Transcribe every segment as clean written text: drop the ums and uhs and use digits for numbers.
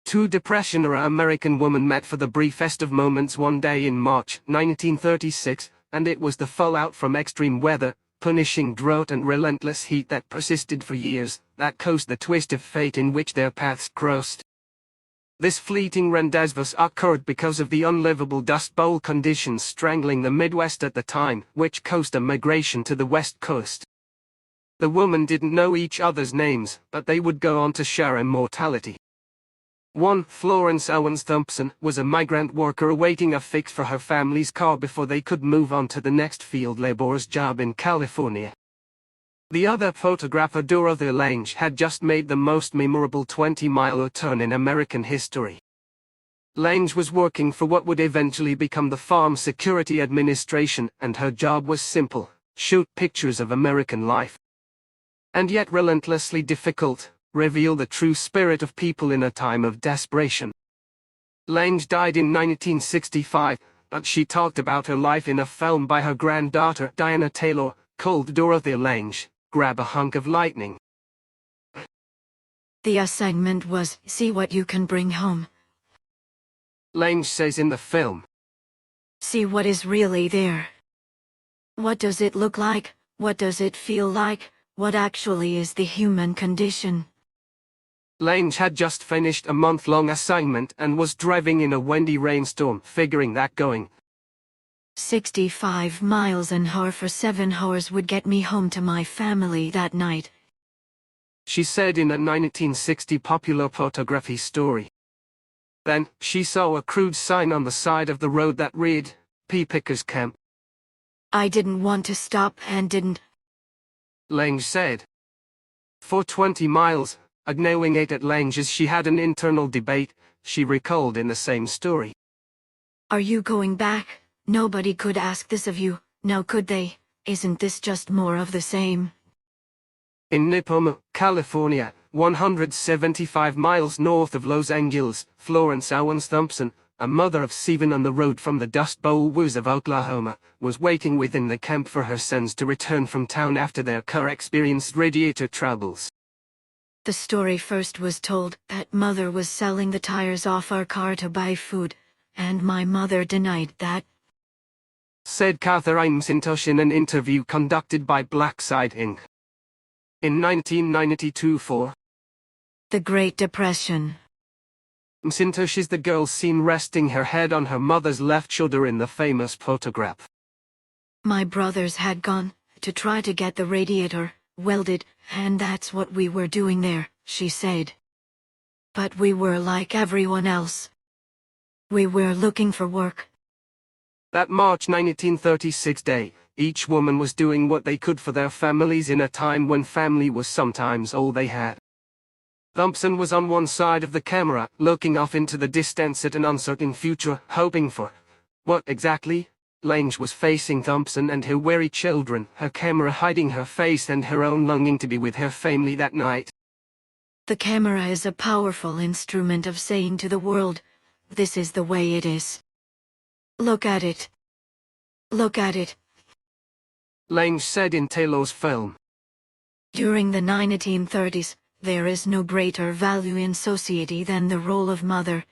Two Depression-era American women met for the briefest of moments one day in March 1936, and it was the fallout from extreme weather, punishing drought and relentless heat that persisted for years, that caused the twist of fate in which their paths crossed. This fleeting rendezvous occurred because of the unlivable Dust Bowl conditions strangling the Midwest at the time, which caused a migration to the West Coast. The women didn't know each other's names, but they would go on to share immortality. One, Florence Owens Thompson, was a migrant worker awaiting a fix for her family's car before they could move on to the next field laborer's job in California. The other, photographer Dorothea Lange, had just made the most memorable 20-mile turn in American history. Lange was working for what would eventually become the Farm Security Administration, and her job was simple: shoot pictures of American life. And yet relentlessly difficult, reveal the true spirit of people in a time of desperation. Lange died in 1965, but she talked about her life in a film by her granddaughter Diana Taylor, called Dorothea Lange, Grab a Hunk of Lightning. The assignment was, see what you can bring home. Lange says in the film. See what is really there. What does it look like? What does it feel like? What actually is the human condition? Lange had just finished a month-long assignment and was driving in a windy rainstorm, figuring that going 65 miles an hour for 7 hours would get me home to my family that night. She said in a 1960 popular photography story. Then, she saw a crude sign on the side of the road that read, "Pea Pickers Camp." I didn't want to stop and didn't. Lange said. For 20 miles, ignoring it at Lange's, she had an internal debate, she recalled in the same story. Are you going back? Nobody could ask this of you, now could they? Isn't this just more of the same? In Nipomo, California, 175 miles north of Los Angeles, Florence Owens Thompson, a mother of 7 on the road from the Dust Bowl woods of Oklahoma, was waiting within the camp for her sons to return from town after their car experienced radiator troubles. The story first was told that mother was selling the tires off our car to buy food, and my mother denied that. Said Catherine McIntosh in an interview conducted by Blackside Inc. in 1992 for The Great Depression. McIntosh is the girl seen resting her head on her mother's left shoulder in the famous photograph. My brothers had gone to try to get the radiator welded, and that's what we were doing there, she said. But we were like everyone else. We were looking for work. That March 1936 day, each woman was doing what they could for their families in a time when family was sometimes all they had. Thompson was on one side of the camera, looking off into the distance at an uncertain future, hoping for what exactly? Lange was facing Thompson and her weary children, her camera hiding her face and her own longing to be with her family that night. The camera is a powerful instrument of saying to the world, this is the way it is. Look at it. Look at it. Lange said in Taylor's film. During the 1930s, there is no greater value in society than the role of mother.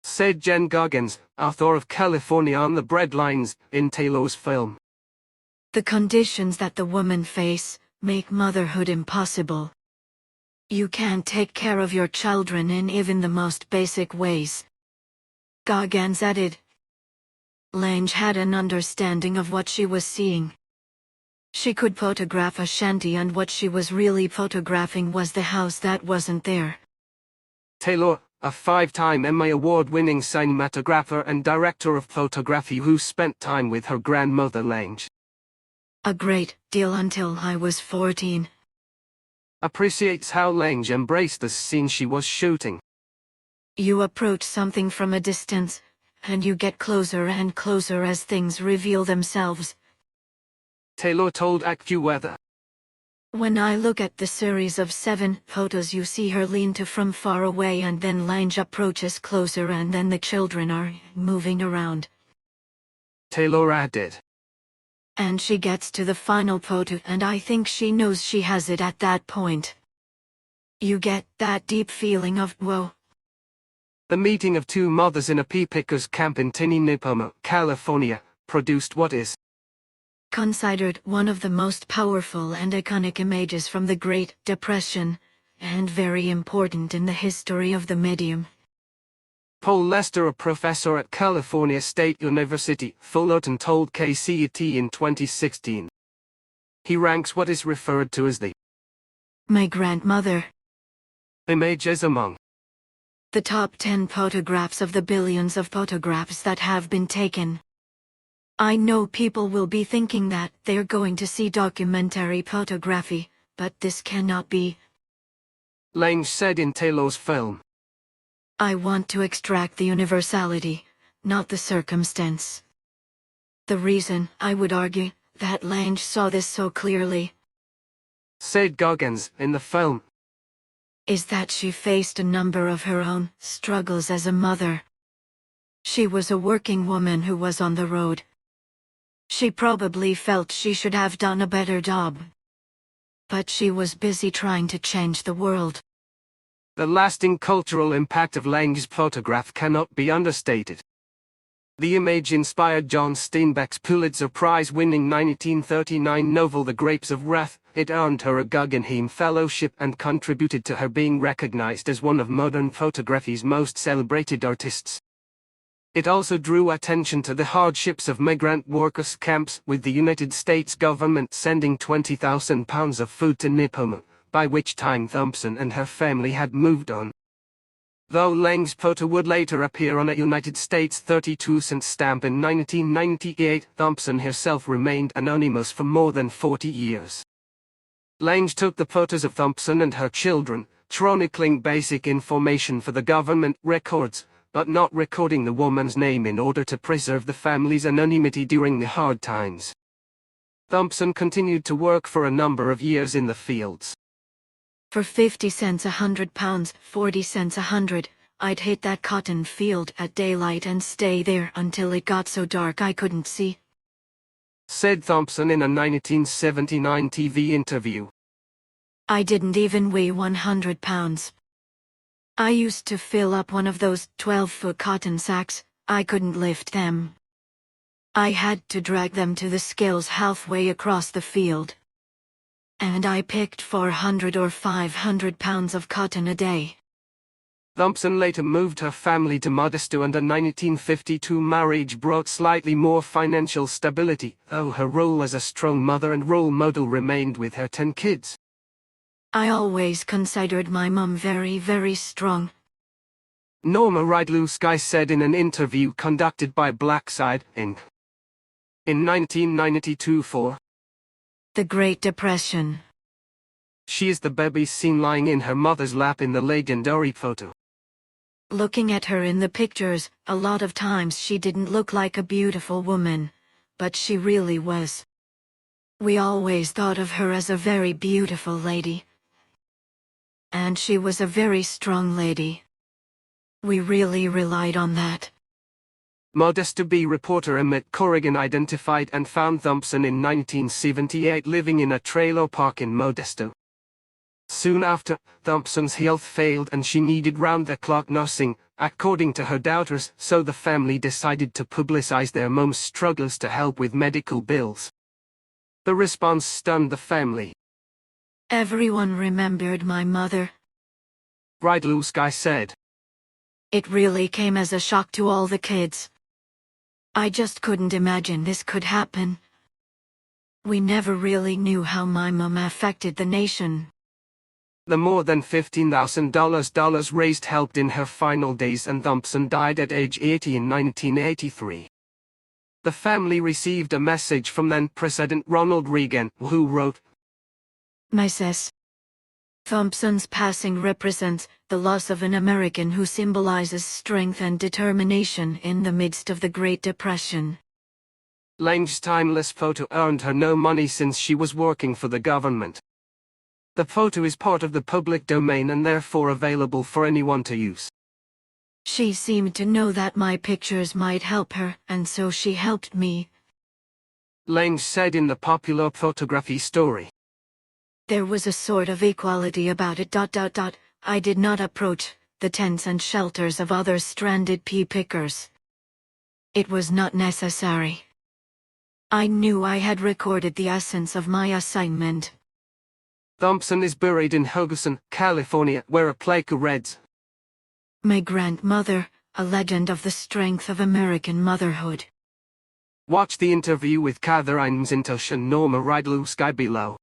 Said Jen Goggins, author of California on the Breadlines, in Taylor's film. The conditions that the women face make motherhood impossible. You can't take care of your children in even the most basic ways. Goggins added. Lange had an understanding of what she was seeing. She could photograph a shanty, and what she was really photographing was the house that wasn't there. Taylor, a 5-time Emmy Award-winning cinematographer and director of photography who spent time with her grandmother Lange. A great deal until I was 14. Appreciates how Lange embraced the scene she was shooting. You approach something from a distance, and you get closer and closer as things reveal themselves. Taylor told AccuWeather. When I look at the series of 7 photos, you see her lean to from far away, and then Lange approaches closer, and then the children are moving around. Taylor added. And she gets to the final photo, and I think she knows she has it at that point. You get that deep feeling of, whoa. The meeting of two mothers in a pea pickers camp in Tininipomo, California, produced what is considered one of the most powerful and iconic images from the Great Depression, and very important in the history of the medium. Paul Lester, a professor at California State University, Fullerton, told KCET in 2016. He ranks what is referred to as the migrant mother images among the top 10 photographs of the billions of photographs that have been taken. I know people will be thinking that they're going to see documentary photography, but this cannot be. Lange said in Taylor's film. I want to extract the universality, not the circumstance. The reason, I would argue, that Lange saw this so clearly, said Goggins in the film, is that she faced a number of her own struggles as a mother. She was a working woman who was on the road. She probably felt she should have done a better job. But she was busy trying to change the world. The lasting cultural impact of Lange's photograph cannot be understated. The image inspired John Steinbeck's Pulitzer Prize-winning 1939 novel The Grapes of Wrath. It earned her a Guggenheim Fellowship and contributed to her being recognized as one of modern photography's most celebrated artists. It also drew attention to the hardships of migrant workers' camps, with the United States government sending 20,000 pounds of food to Nipomo, by which time Thompson and her family had moved on. Though Lange's photo would later appear on a United States 32-cent stamp in 1998, Thompson herself remained anonymous for more than 40 years. Lange took the photos of Thompson and her children, chronicling basic information for the government records, but not recording the woman's name in order to preserve the family's anonymity during the hard times. Thompson continued to work for a number of years in the fields. For 50 cents 100 pounds, 40 cents 100, I'd hit that cotton field at daylight and stay there until it got so dark I couldn't see, said Thompson in a 1979 TV interview. I didn't even weigh 100 pounds. I used to fill up one of those 12-foot cotton sacks. I couldn't lift them. I had to drag them to the scales halfway across the field. And I picked 400 or 500 pounds of cotton a day. Thompson later moved her family to Modesto, and a 1952 marriage brought slightly more financial stability, though her role as a strong mother and role model remained with her 10 kids. I always considered my mom very, very strong, Norma Rydluski said in an interview conducted by Blackside, Inc. in 1992 for The Great Depression. She is the baby seen lying in her mother's lap in the legendary photo. Looking at her in the pictures, a lot of times she didn't look like a beautiful woman, but she really was. We always thought of her as a very beautiful lady. And she was a very strong lady. We really relied on that. Modesto Bee reporter Emmett Corrigan identified and found Thompson in 1978 living in a trailer park in Modesto. Soon after, Thompson's health failed and she needed round-the-clock nursing, according to her doubters, so the family decided to publicize their mom's struggles to help with medical bills. The response stunned the family. Everyone remembered my mother. Rydluski said. It really came as a shock to all the kids. I just couldn't imagine this could happen. We never really knew how my mom affected the nation. The more than $15,000 raised helped in her final days, and Thompson died at age 80 in 1983. The family received a message from then-President Ronald Reagan, who wrote, Mrs. Thompson's passing represents the loss of an American who symbolizes strength and determination in the midst of the Great Depression. Lange's timeless photo earned her no money since she was working for the government. The photo is part of the public domain and therefore available for anyone to use. She seemed to know that my pictures might help her, and so she helped me, Lange said in the popular photography story. There was a sort of equality about it. I did not approach the tents and shelters of other stranded pea pickers. It was not necessary. I knew I had recorded the essence of my assignment. Thompson is buried in Houston, California, where a plaque reads, My grandmother, a legend of the strength of American motherhood. Watch the interview with Catherine Zintosh and Norma Rydell sky below.